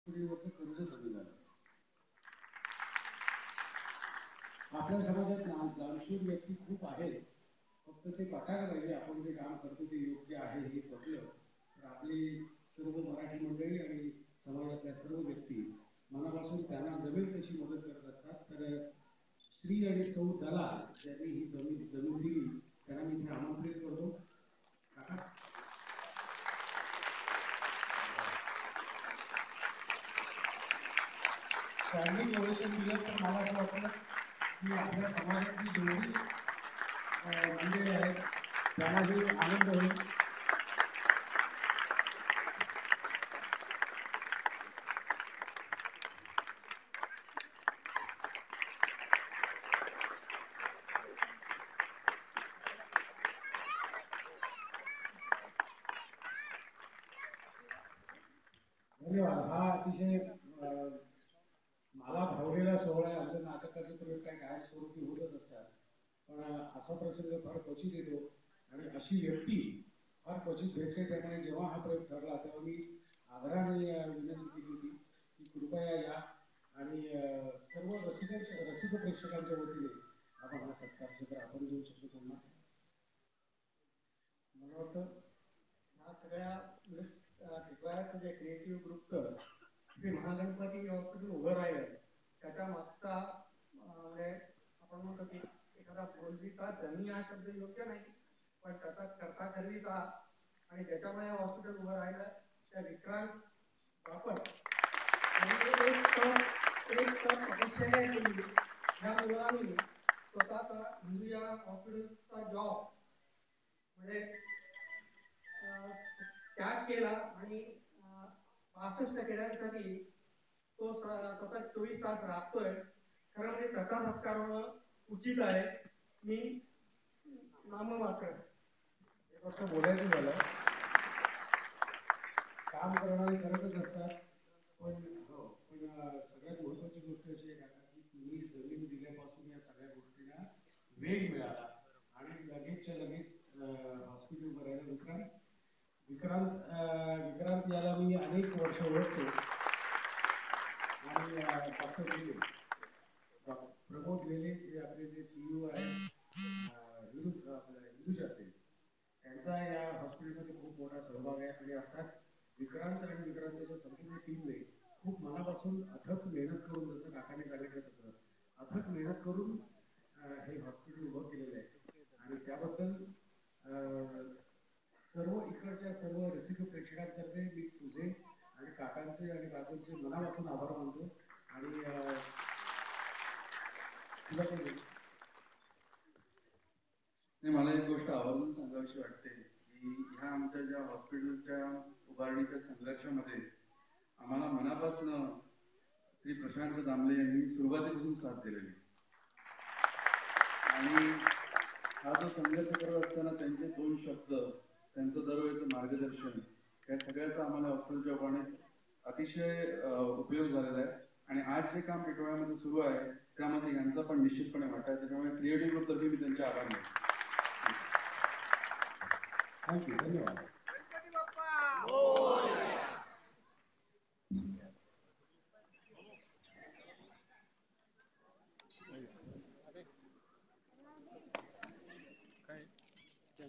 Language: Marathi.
हॉस्पिटलवरचं कर्ज कमी झालं. आपल्या समाजात दानशूर व्यक्ती खूप आहेत, फक्त ते पटायला पाहिजे. आपण जे काम करतो ते योग्य आहे हे पटलं तर आपली सर्व मराठी मंडळी आणि समाजातल्या सर्व व्यक्ती मनापासून त्यांना जमेल तशी मदत करत असतात. तर श्री आणि सौ दलाल ज्यांनी ही जमीन दिली त्यांना मी इथे आमंत्रित करतो. स्टँडिंग ओवेशन दिलं तर मला असं वाटतं की आपल्या समाजातली जेवढी मंडळी आहेत त्यांनाही आनंद होईल. धन्यवाद. हा अतिशय मला भावलेला सोहळा आहे. आमच्या नाटकाचे प्रयोग काय कायमस्वरूपी होतच असतात, पण असा प्रसंग फार क्वचित येतो आणि अशी व्यक्ती फार क्वचित भेटते. त्यामुळे जेव्हा हा प्रयोग ठरला तेव्हा मी आदराने विनंती केली होती की कृपया या आणि सर्व रसिक प्रेक्षकांच्या वतीने आपण हा सत्कार आपण देऊ शकतो. त्यांना मला वाटतं ह्या सगळ्या टिपवाळ्याचं जे क्रिएटिव्ह ग्रुपचं जे महागणपती हॉस्पिटल उभं राहिलं त्याच्या मागचा म्हणजे आपण म्हणतो की एखादा बोलवीचा धनी हा शब्द योग्य नाही, पण त्याचा करता करवीचा आणि ज्याच्यामुळे हॉस्पिटल उभं राहिलं त्या विक्रांत बापट एक तपश्चर्या केली. ह्या मुलांनी स्वतःचा हिंदुया हॉस्पिटलचा जॉब म्हणजे त्याग केला आणि 65 खेळांसाठी तो सतत 24 तास राबतोय. खरं म्हणजे त्याचा सत्कार होणं उचित आहे. मी नाममात्र फक्त बोलायचं झालं, काम करणारे करतच असतात, पण सगळ्यात महत्वाची गोष्ट अशी आहे का की तुम्ही जमीन दिल्यापासून या सगळ्या गोष्टींना वेग मिळाला आणि लगेचच्या लगेच हॉस्पिटल भरायला विक्रांत याला मी अनेक वर्ष ओळखतो आणि डॉक्टर लेले प्रमोद लेले जे आपले जे CEO आहेत हिंदुजाचे, त्यांचा या हॉस्पिटलमध्ये खूप मोठा सहभाग आहे. आणि अर्थात विक्रांत आणि विक्रांतच्या संपूर्ण टीमने खूप मनापासून अथक मेहनत करून, जसं काकाने सांगितलं तसं अथक मेहनत करून हे हॉस्पिटल उभं केलेलं आहे. आणि त्याबद्दल सर्व इकडच्या सर्व रसिक प्रेक्षकांतर्फे मी तुझे आणि काकांचे आणि काकांचे मनापासून आभार मानतो. आणि तुला पण नाही, मला एक गोष्ट आवर्जून सांगावीशी वाटते की ह्या आमच्या ज्या हॉस्पिटलच्या उभारणीच्या संघर्षामध्ये आम्हाला मनापासून श्री प्रशांत दामले यांनी सुरुवातीपासून साथ दिलेली आणि हा जो संघर्ष करत असताना त्यांचे 2 शब्द, त्यांचं दरवेळेचं मार्गदर्शन, या सगळ्याचा आम्हाला हॉस्पिटलच्या उभारणीत अतिशय उपयोग झालेला आहे. आणि आज जे काम टिटवाळ्यामध्ये सुरू आहे त्यामध्ये यांचा पण निश्चितपणे वाटा आहे. त्याच्यामुळे क्रिएटिव्ह ग्रुपतर्फे मी त्यांचे आभार मानतो. थँक्यू. धन्यवाद.